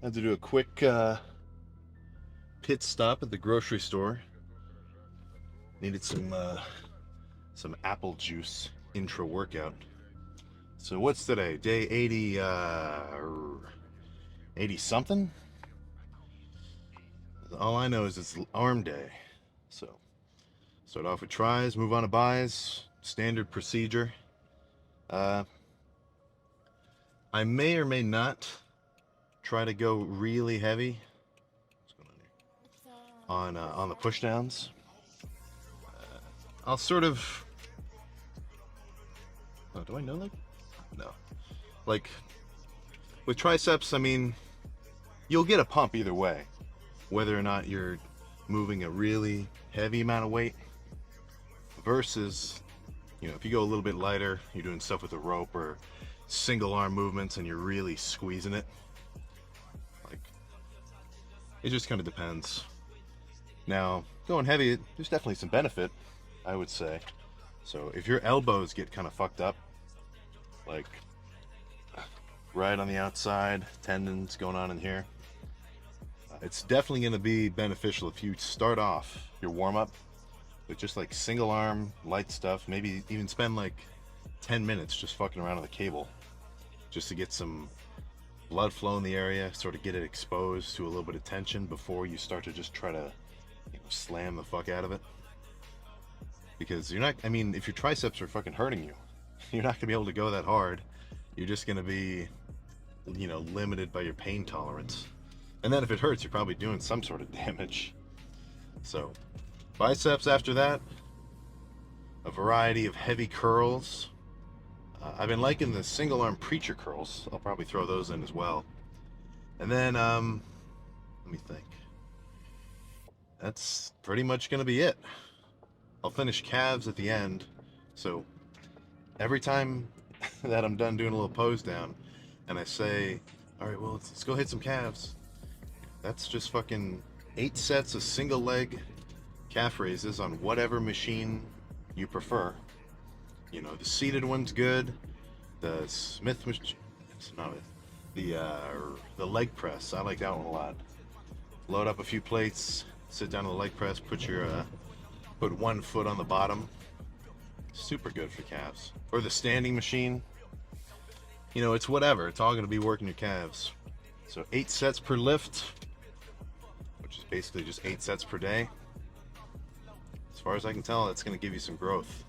I had to do a quick pit stop at the grocery store. Needed some apple juice intra workout. So what's today? Day 80 80 something? All I know is it's arm day. So start off with tries, move on to buys, standard procedure. Uh, I may or may not try to go really heavy. What's going on here? On the push downs. I'll sort of. Oh, do I know like? No. Like with triceps, I mean, you'll get a pump either way, whether or not you're moving a really heavy amount of weight versus, if you go a little bit lighter, you're doing stuff with a rope or single arm movements and you're really squeezing it. Like, it just kind of depends. Now, going heavy, there's definitely some benefit, I would say. So if your elbows get kind of fucked up, like right on the outside, tendons going on in here, it's definitely going to be beneficial if you start off your warm-up with just like single arm light stuff. Maybe even spend like 10 minutes just fucking around on the cable just to get some blood flow in the area, sort of get it exposed to a little bit of tension before you start to just try to slam the fuck out of it. Because you're not, I mean, if your triceps are fucking hurting you, you're not gonna be able to go that hard. You're just gonna be, limited by your pain tolerance. And then if it hurts, you're probably doing some sort of damage. So, biceps after that, a variety of heavy curls. I've been liking the single arm preacher curls. I'll probably throw those in as well. And then, let me think. That's pretty much gonna be it. I'll finish calves at the end. So every time that I'm done doing a little pose down and I say, all right, well, let's go hit some calves. That's just fucking 8 sets of single leg calf raises on whatever machine you prefer. The seated one's good. The Smith machine, not it. The leg press, I like that one a lot. Load up a few plates, sit down on the leg press, put one foot on the bottom. Super good for calves. Or the standing machine. It's whatever. It's all going to be working your calves. So 8 sets per lift, which is basically just 8 sets per day. As far as I can tell, that's going to give you some growth.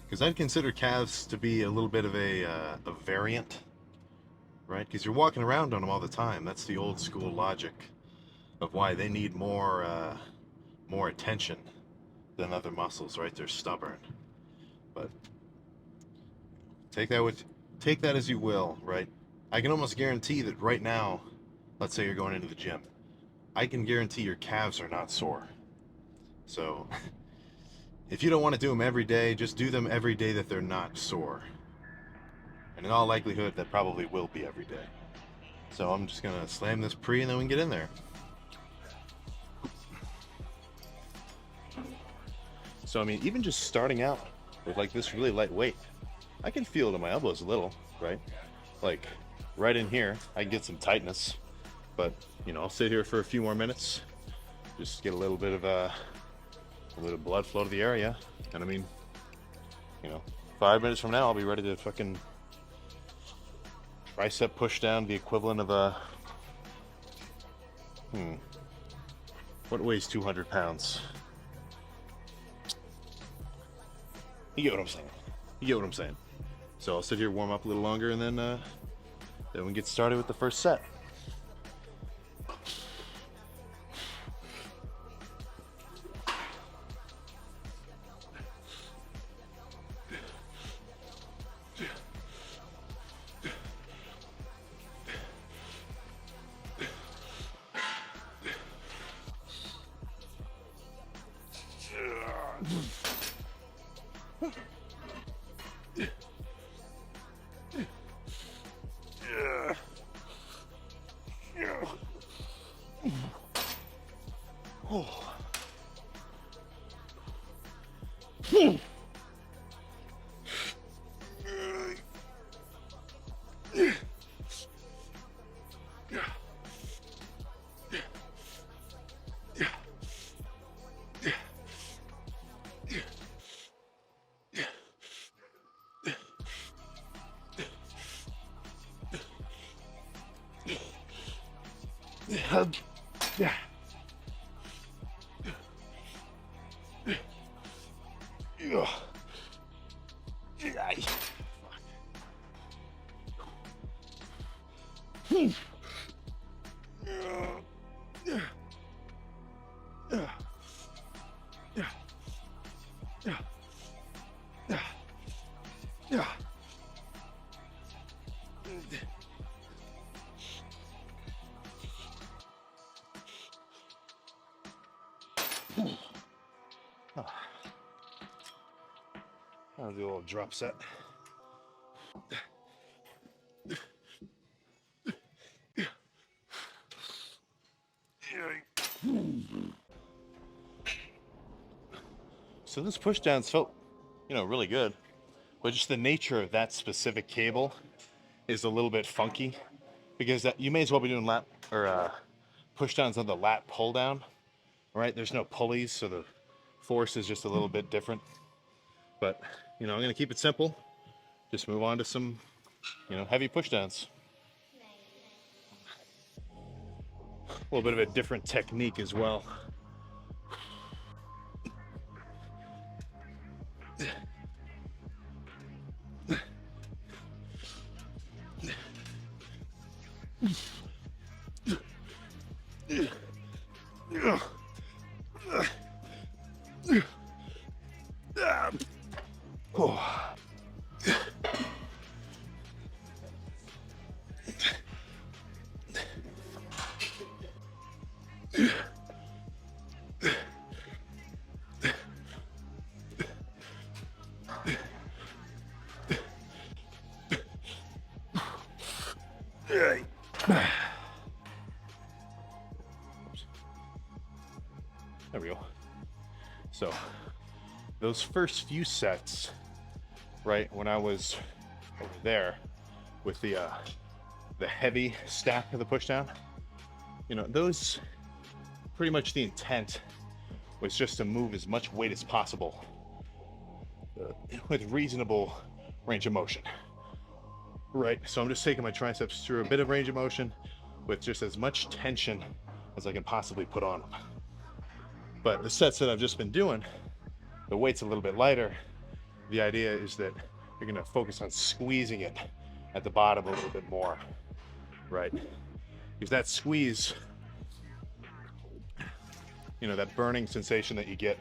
Because I'd consider calves to be a little bit of a variant, right? Because you're walking around on them all the time. That's the old school logic of why they need more attention than other muscles, right? They're stubborn. But take that as you will, right? I can almost guarantee that right now, let's say you're going into the gym, I can guarantee your calves are not sore. So if you don't want to do them every day, just do them every day that they're not sore. And in all likelihood, that probably will be every day. So I'm just gonna slam this pre and then we can get in there. So I mean, even just starting out with like this really light weight, I can feel it in my elbows a little, right? Like right in here, I can get some tightness, but I'll sit here for a few more minutes, just get a little bit of blood flow to the area, and I mean, 5 minutes from now, I'll be ready to fucking tricep push down the equivalent of a, what weighs 200 pounds? You get what I'm saying. So I'll sit here, warm up a little longer, and then we get started with the first set. Yeah. I'll do a little drop set. So this push downs felt, really good, but just the nature of that specific cable is a little bit funky because that you may as well be doing lat or push downs on the lat pull down, right? There's no pulleys, so the force is just a little bit different. But I'm gonna keep it simple. Just move on to some, heavy push downs. A little bit of a different technique as well. There we go. So those first few sets, right, when I was over there with the heavy stack of the pushdown, those pretty much the intent was just to move as much weight as possible with reasonable range of motion. Right, so I'm just taking my triceps through a bit of range of motion with just as much tension as I can possibly put on them. But the sets that I've just been doing, the weight's a little bit lighter. The idea is that you're gonna focus on squeezing it at the bottom a little bit more, right? Because that squeeze, that burning sensation that you get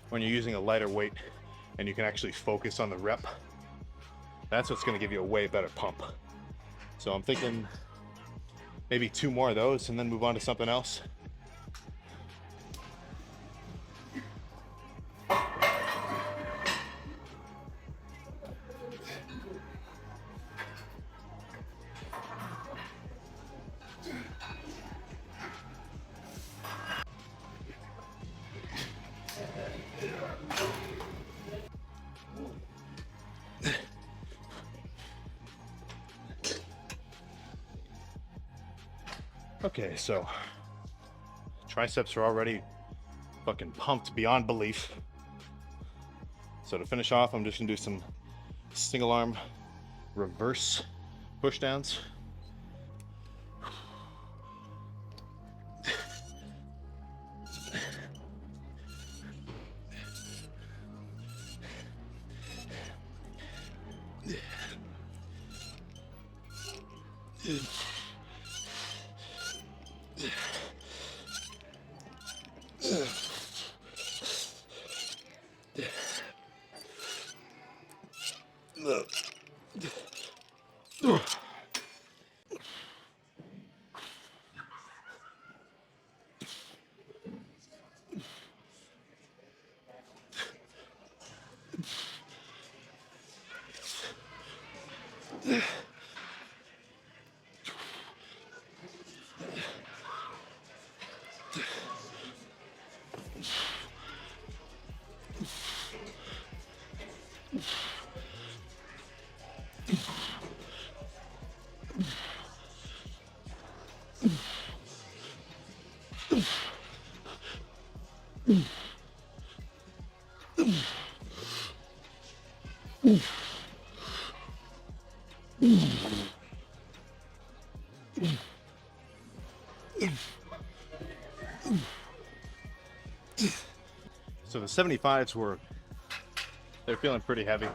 when you're using a lighter weight and you can actually focus on the rep, that's what's gonna give you a way better pump. So I'm thinking maybe 2 more of those and then move on to something else. Okay, so triceps are already fucking pumped beyond belief. So to finish off, I'm just gonna do some single arm reverse push downs. 75s they're feeling pretty heavy.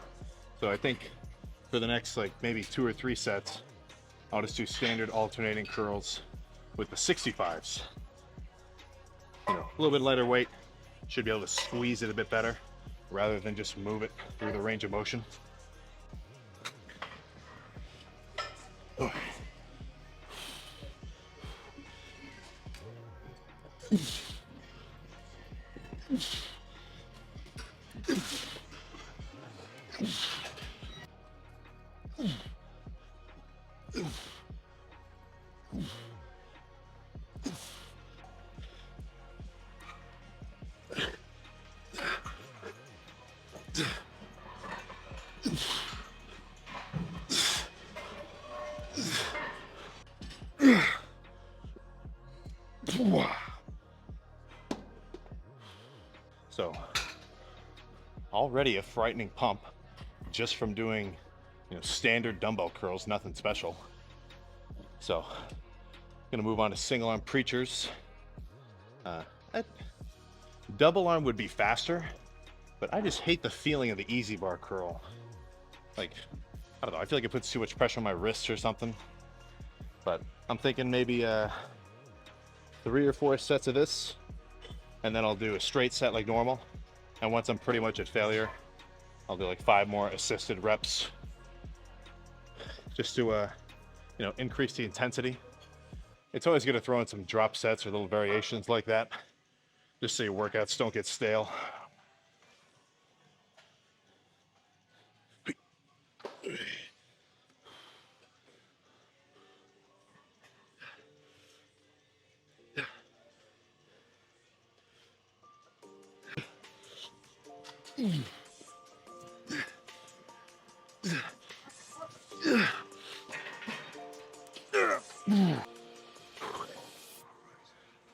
So I think for the next like maybe 2 or 3 sets, I'll just do standard alternating curls with the 65s. You know, a little bit lighter weight, should be able to squeeze it a bit better rather than just move it through the range of motion. So already a frightening pump just from doing, you know, standard dumbbell curls, nothing special. So gonna move on to single arm preachers. Double arm would be faster, but I just hate the feeling of the easy bar curl. Like, I don't know, I feel like it puts too much pressure on my wrists or something. But I'm thinking maybe 3 or 4 sets of this, and then I'll do a straight set like normal. And once I'm pretty much at failure, I'll do like 5 more assisted reps just to you know, increase the intensity. It's always good to throw in some drop sets or little variations like that, just so your workouts don't get stale.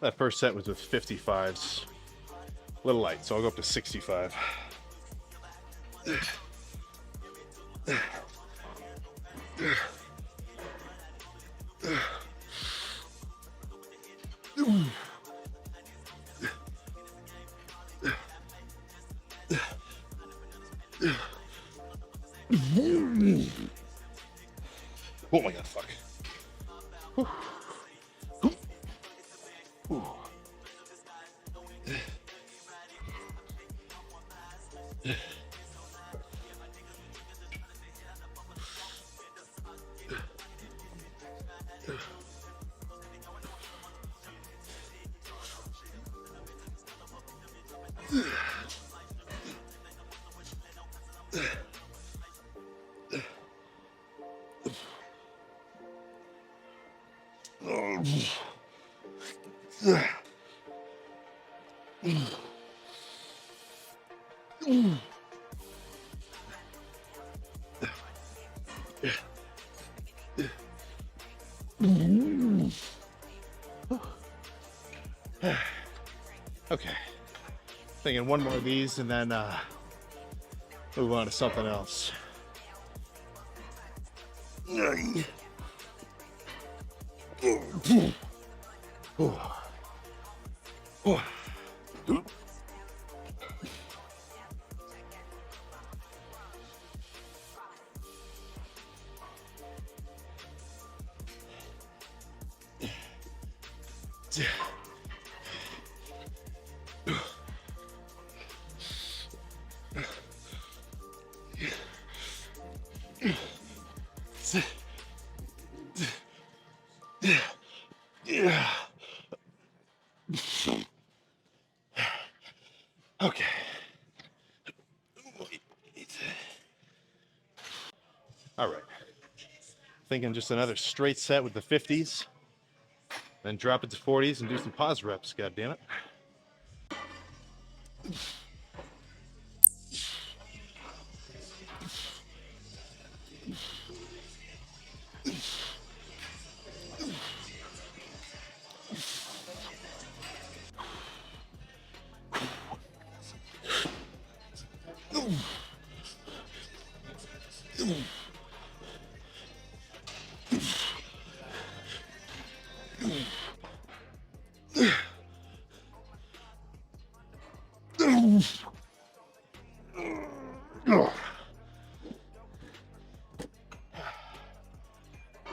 That first set was with 55s. A little light, so I'll go up to 65. Oh my god, fuck. Whew. Ooh. Okay, thinking one more of these and then move on to something else. Okay. All right. Thinking just another straight set with the 50s, then drop it to 40s and do some pause reps. God damn it.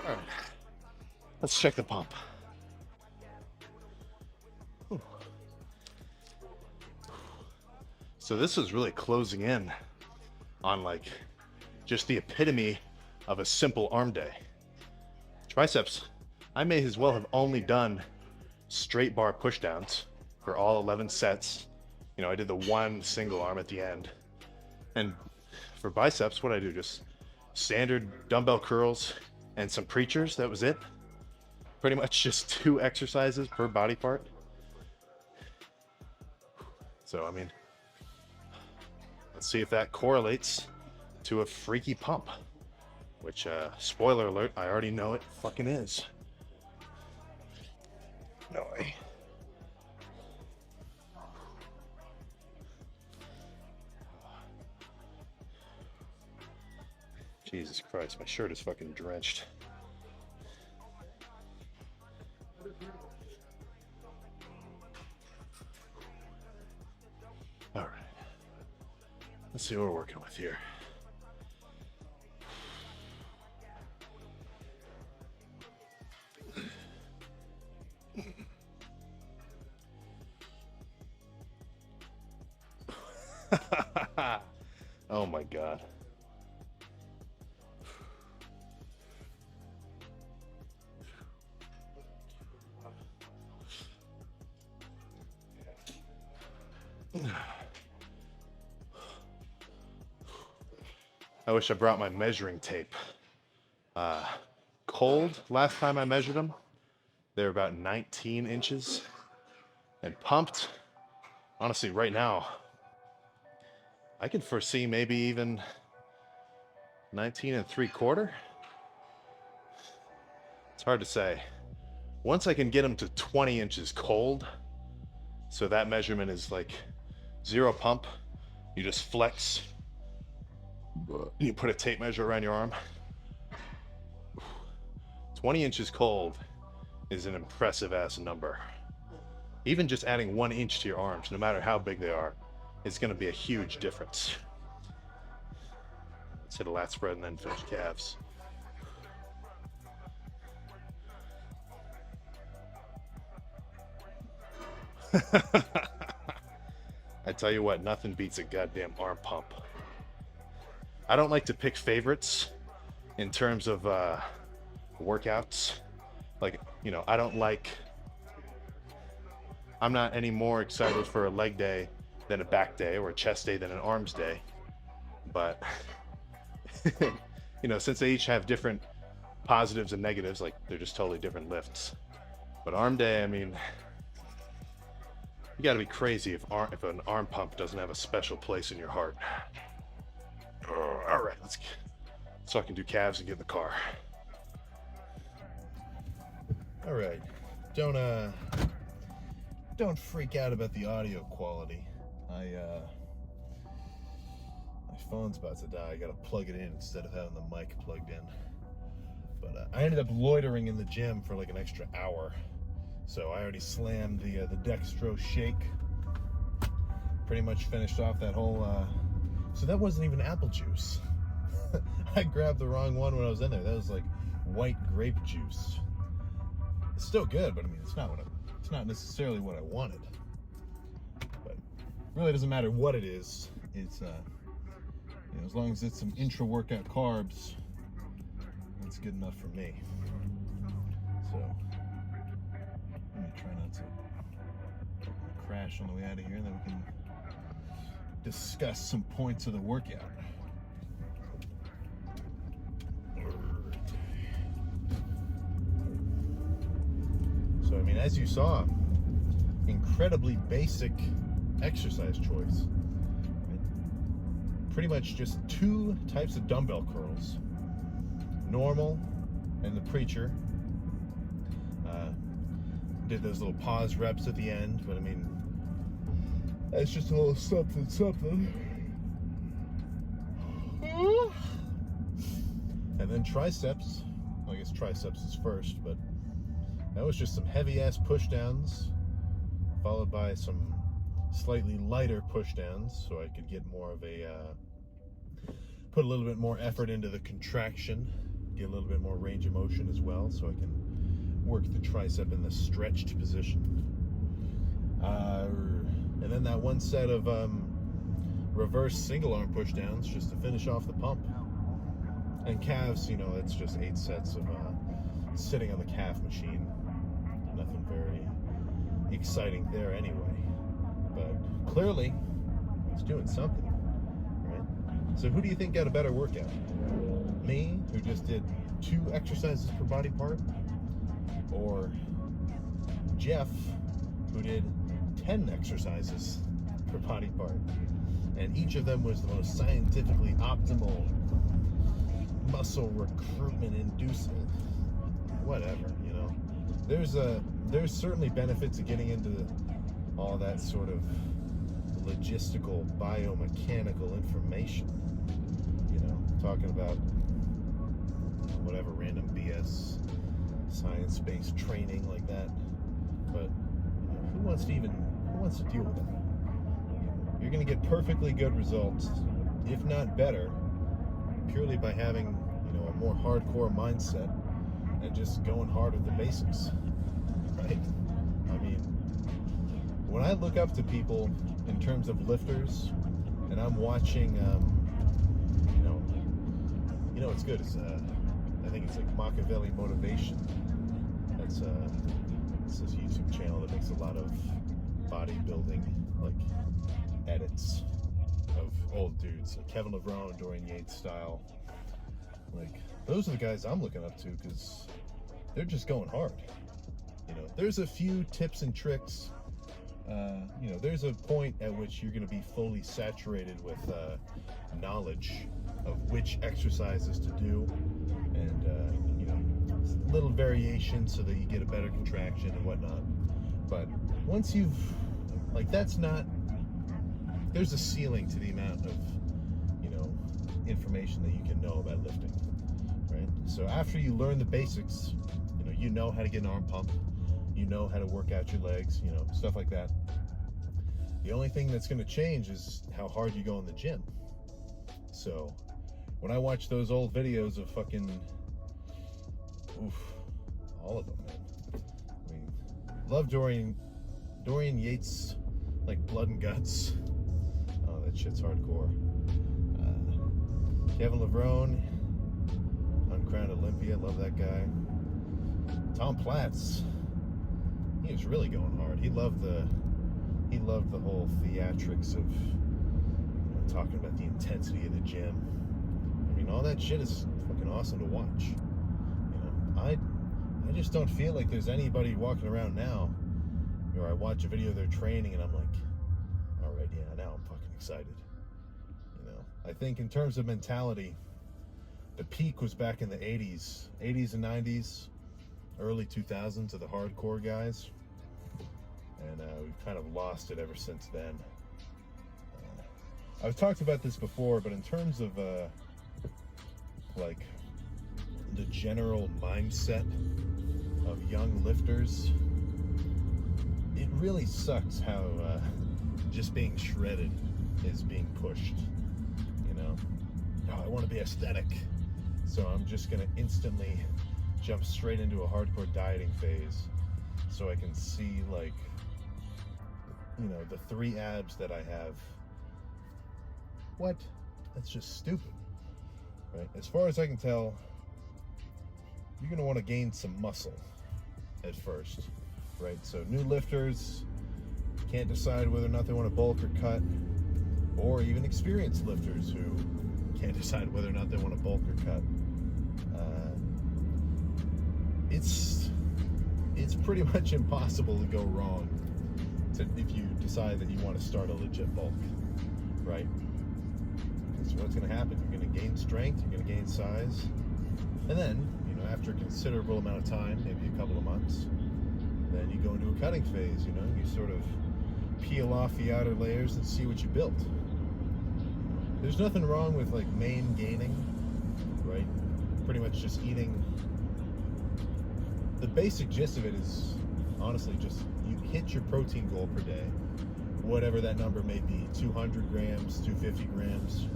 All right, let's check the pump. Whew. So this is really closing in on like just the epitome of a simple arm day. Triceps, I may as well have only done straight bar pushdowns for all 11 sets. You know, I did the one single arm at the end. And for biceps, what I do, just standard dumbbell curls and some preachers, that was it. Pretty much just 2 exercises per body part. So, I mean, let's see if that correlates to a freaky pump, which, spoiler alert, I already know it fucking is. No way. Jesus Christ, my shirt is fucking drenched. All right. Let's see what we're working with here. Oh my God. I wish I brought my measuring tape. Cold, last time I measured them, they were about 19 inches. And pumped, honestly, right now, I can foresee maybe even 19 3/4. It's hard to say. Once I can get them to 20 inches cold, so that measurement is like 0 pump, you just flex, you put a tape measure around your arm. 20 inches cold is an impressive ass number. Even just adding 1 inch to your arms, no matter how big they are, is going to be a huge difference. Let's hit a lat spread and then finish calves. I tell you what, nothing beats a goddamn arm pump. I don't like to pick favorites in terms of workouts. Like, you know, I'm not any more excited for a leg day than a back day, or a chest day than an arms day. But, you know, since they each have different positives and negatives, like they're just totally different lifts. But arm day, I mean, you gotta be crazy if an arm pump doesn't have a special place in your heart. All right, so I can do calves and get in the car. All right, don't freak out about the audio quality. My phone's about to die. I gotta plug it in instead of having the mic plugged in. But I ended up loitering in the gym for like an extra hour. So I already slammed the dextrose shake. Pretty much finished off that whole. So that wasn't even apple juice. I grabbed the wrong one when I was in there. That was like white grape juice. It's still good, but I mean, it's not necessarily what I wanted. But it really doesn't matter what it is. It's you know, as long as it's some intra-workout carbs, that's good enough for me. So let me try not to crash on the way out of here, and then we can discuss some points of the workout. So, I mean, as you saw, incredibly basic exercise choice. Pretty much just 2 types of dumbbell curls. Normal and the preacher. Did those little pause reps at the end, but I mean, that's just a little something. And then triceps. Well, I guess triceps is first, but that was just some heavy ass push downs, followed by some slightly lighter push downs, so I could get more of a put a little bit more effort into the contraction. get a little bit more range of motion as well, so I can work the tricep in the stretched position. And then that one set of reverse single arm push downs just to finish off the pump. And calves, you know, it's just 8 sets of sitting on the calf machine. Nothing very exciting there anyway. But clearly, it's doing something, right? So who do you think got a better workout? Me, who just did 2 exercises per body part? Or Jeff, who did 10 exercises per body part? And each of them was the most scientifically optimal muscle recruitment inducing, whatever, you know. There's certainly benefits to getting into all that sort of logistical biomechanical information, you know, talking about whatever random BS science-based training like that. But you know, who wants to deal with that? You're going to get perfectly good results, if not better, purely by having, you know, a more hardcore mindset and just going hard with the basics, right? I mean, when I look up to people in terms of lifters, and I'm watching, you know, it's good. It's I think it's like Machiavelli Motivation. That's it's this YouTube channel that makes a lot of bodybuilding like edits of old dudes, like Kevin Levrone, Dorian Yates style. Like, those are the guys I'm looking up to because they're just going hard. You know, there's a few tips and tricks. You know, there's a point at which you're going to be fully saturated with knowledge of which exercises to do, and you know, little variations so that you get a better contraction and whatnot. But once you've, like, that's not, there's a ceiling to the amount of, you know, information that you can know about lifting, right? So after you learn the basics, you know how to get an arm pump, you know how to work out your legs, you know, stuff like that. The only thing that's going to change is how hard you go in the gym. So when I watch those old videos of fucking, all of them, man. I mean, love Dorian Yates, like Blood and Guts. Oh, that shit's hardcore. Kevin Levrone, Uncrowned Olympia, love that guy. Tom Platz, he was really going hard. He loved the whole theatrics of, you know, talking about the intensity of the gym. I mean, all that shit is fucking awesome to watch. You know, I just don't feel like there's anybody walking around now, or I watch a video of their training and I'm like, all right, yeah, now I'm fucking excited. You know, I think in terms of mentality, the peak was back in the 80s and 90s, early 2000s of the hardcore guys. And we've kind of lost it ever since then. I've talked about this before, but in terms of like the general mindset of young lifters, it really sucks how just being shredded is being pushed. You know, oh, I want to be aesthetic, so I'm just gonna instantly jump straight into a hardcore dieting phase so I can see, like, you know, the 3 abs that I have. What? That's just stupid, right? As far as I can tell, you're gonna want to gain some muscle at first, right? So new lifters can't decide whether or not they want to bulk or cut, or even experienced lifters who can't decide whether or not they want to bulk or cut. It's pretty much impossible to go wrong if you decide that you want to start a legit bulk, right? Because what's going to happen? You're going to gain strength, you're going to gain size, and then, you know, after a considerable amount of time, maybe a couple of months, then you go into a cutting phase. You know, you sort of peel off the outer layers and see what you built. There's nothing wrong with, like, main gaining, right? Pretty much just eating. The basic gist of it is honestly just you hit your protein goal per day, whatever that number may be, 200 grams, 250 grams,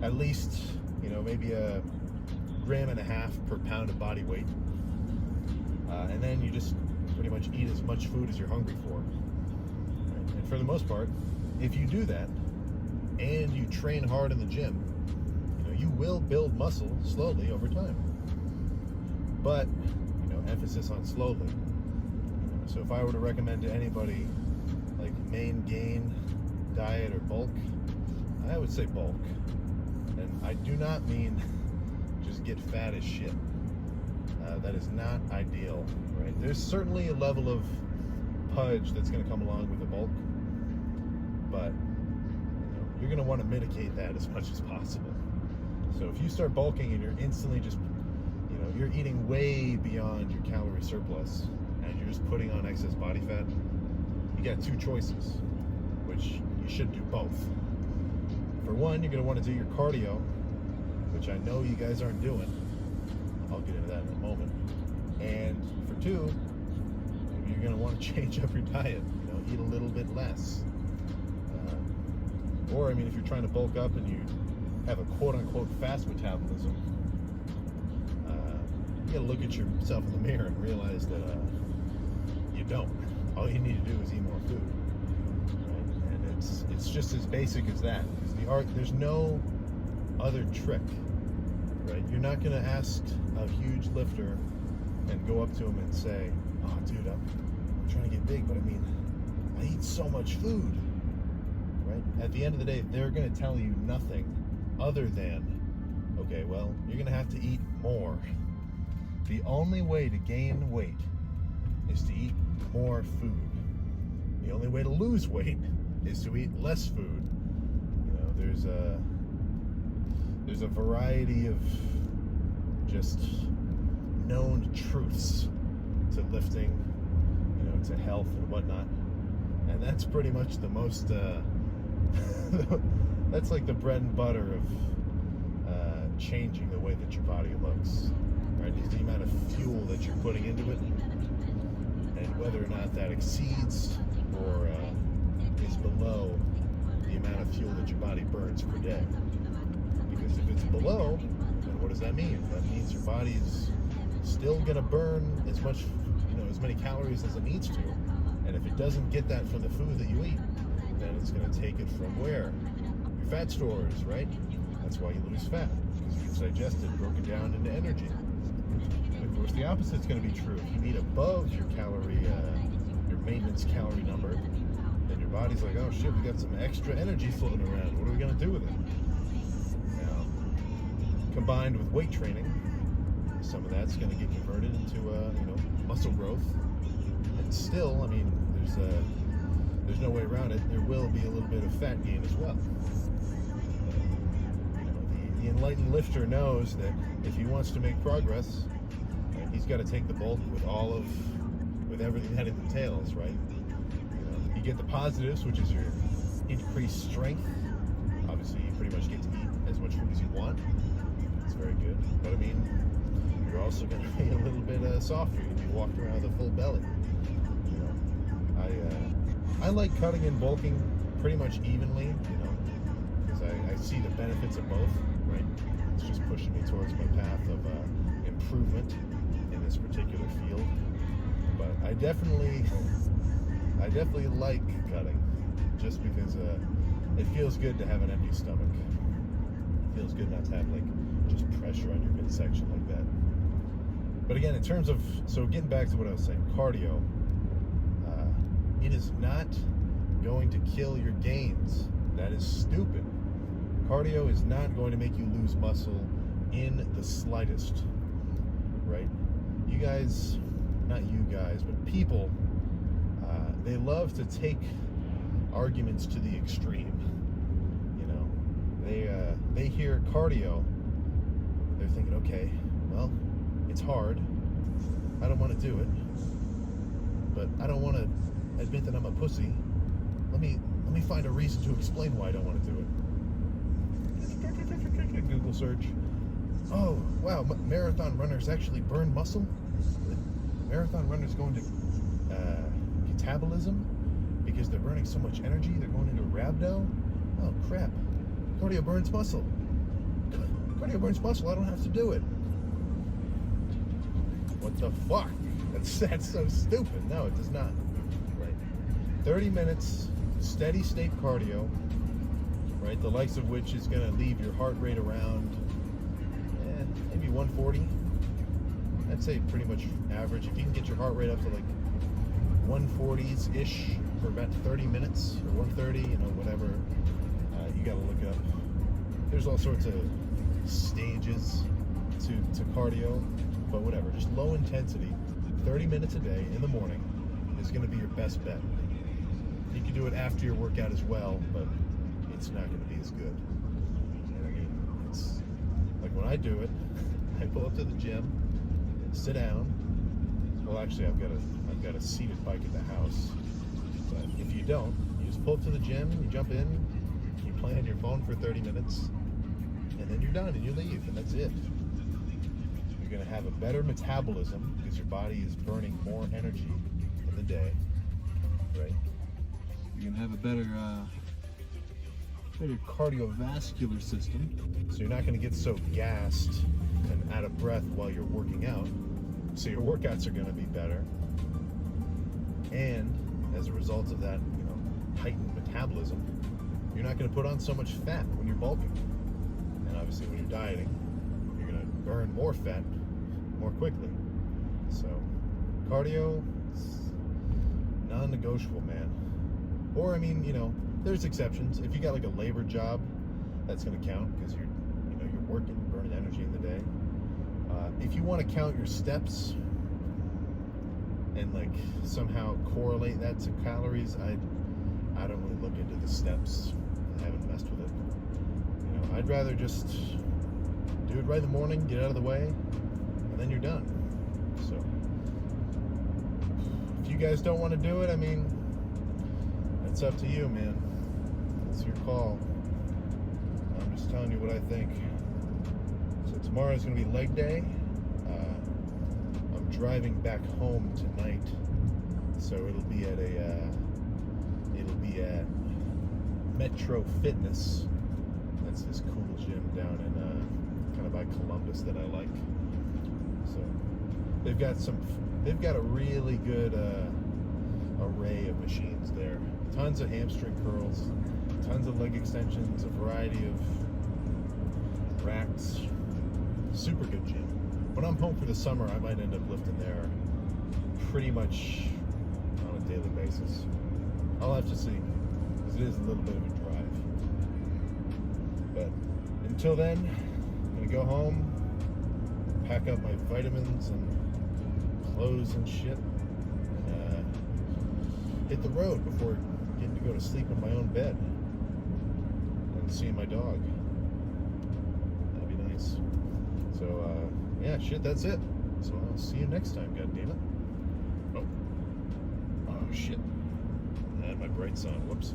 at least, you know, maybe a 1.5 grams per pound of body weight. And then you just pretty much eat as much food as you're hungry for. Right? And for the most part, if you do that and you train hard in the gym, you will build muscle slowly over time. But, emphasis on slowly. So if I were to recommend to anybody like main gain diet or bulk, I would say bulk. And I do not mean just get fat as shit. That is not ideal, right? There's certainly a level of pudge that's going to come along with the bulk, but you're going to want to mitigate that as much as possible. So if you start bulking and you're instantly just, you're eating way beyond your calorie surplus and you're just putting on excess body fat, you got two choices, which you should do both. For one, you're going to want to do your cardio, which I know you guys aren't doing. I'll get into that in a moment. And for two, maybe you're going to want to change up your diet, eat a little bit less. Or, if you're trying to bulk up and you have a quote-unquote fast metabolism, you gotta look at yourself in the mirror and realize that you don't. All you need to do is eat more food, right? And it's just as basic as that. Because there's no other trick, right? You're not gonna ask a huge lifter and go up to him and say, "Oh, dude, I'm trying to get big, but I eat so much food." Right? At the end of the day, they're gonna tell you nothing other than, okay, well, you're gonna have to eat more. The only way to gain weight is to eat more food. The only way to lose weight is to eat less food. There's a variety of just known truths to lifting, to health and whatnot. And that's pretty much the most, that's like the bread and butter of changing the way that your body looks. Right? Is the amount of fuel that you're putting into it, and whether or not that exceeds or is below the amount of fuel that your body burns per day. Because if it's below, then what does that mean? That means your body's still going to burn as much, as many calories as it needs to. And if it doesn't get that from the food that you eat, then it's going to take it from where? Your fat stores, right? That's why you lose fat, because it's digested, broken down into energy. Of course, the opposite's going to be true. If you eat above your your maintenance calorie number, then your body's like, oh shit, we got some extra energy floating around. What are we going to do with it? Now, combined with weight training, some of that's going to get converted into, muscle growth. And still, there's no way around it. There will be a little bit of fat gain as well. The enlightened lifter knows that if he wants to make progress, he's got to take the bulk with everything that it entails, right? You get the positives, which is your increased strength. Obviously, you pretty much get to eat as much food as you want. It's very good. But you're also going to be a little bit softer. You'll be walking around with a full belly. I like cutting and bulking pretty much evenly, because I see the benefits of both, right? It's just pushing me towards my path of improvement in this particular field. But I definitely like cutting, just because it feels good to have an empty stomach. It feels good not to have just pressure on your midsection like that. But again, in terms of, getting back to what I was saying, cardio, it is not going to kill your gains. That is stupid. Cardio is not going to make you lose muscle in the slightest, right? You guys, not you guys, but people, they love to take arguments to the extreme. They hear cardio, they're thinking, okay, well, it's hard. I don't want to do it, but I don't want to admit that I'm a pussy. Let me find a reason to explain why I don't want to do it. Google search. Oh, wow, marathon runners actually burn muscle? Marathon runners go into catabolism because they're burning so much energy, they're going into rhabdo? Oh, crap. Cardio burns muscle. Cardio burns muscle, I don't have to do it. what the fuck? That's so stupid. No, it does not. Right. 30 minutes, steady state cardio, right? The likes of which is going to leave your heart rate around maybe 140. I'd say pretty much average. If you can get your heart rate up to like 140s-ish for about 30 minutes, or 130, whatever, you got to look it up. There's all sorts of stages to cardio, but whatever. Just low intensity, 30 minutes a day in the morning is going to be your best bet. You can do it after your workout as well, but it's not going to be as good. You know what I mean? It's like when I do it, I pull up to the gym, sit down. Well, actually, I've got a seated bike at the house. But if you don't, you just pull up to the gym, you jump in, you play on your phone for 30 minutes, and then you're done and you leave, and that's it. You're going to have a better metabolism because your body is burning more energy in the day, right? You're going to have a better cardiovascular system, so you're not going to get so gassed and out of breath while you're working out. So your workouts are going to be better, and as a result of that, heightened metabolism, you're not going to put on so much fat when you're bulking. And obviously, when you're dieting, you're going to burn more fat more quickly. So, cardio is non-negotiable, man. Or, there's exceptions. If you got like a labor job, that's going to count because you're working, burning energy in the day. If you want to count your steps and like somehow correlate that to calories, I don't really look into the steps. I haven't messed with it. I'd rather just do it right in the morning, get out of the way, and then you're done. So if you guys don't want to do it, it's up to you, man. It's your call. I'm just telling you what I think. So tomorrow's gonna be leg day. I'm driving back home tonight, so it'll be at Metro Fitness. That's this cool gym down in kind of by Columbus that I like. So they've got a really good array of machines there. Tons of hamstring curls, tons of leg extensions, a variety of racks. Super good gym. When I'm home for the summer, I might end up lifting there pretty much on a daily basis. I'll have to see, because it is a little bit of a drive. But until then, I'm going to go home, pack up my vitamins and clothes and shit, and hit the road before getting to go to sleep in my own bed and seeing my dog. That'd be nice. So, yeah, shit, that's it. So I'll see you next time, goddammit. Oh, shit. I had my brights on. Whoops.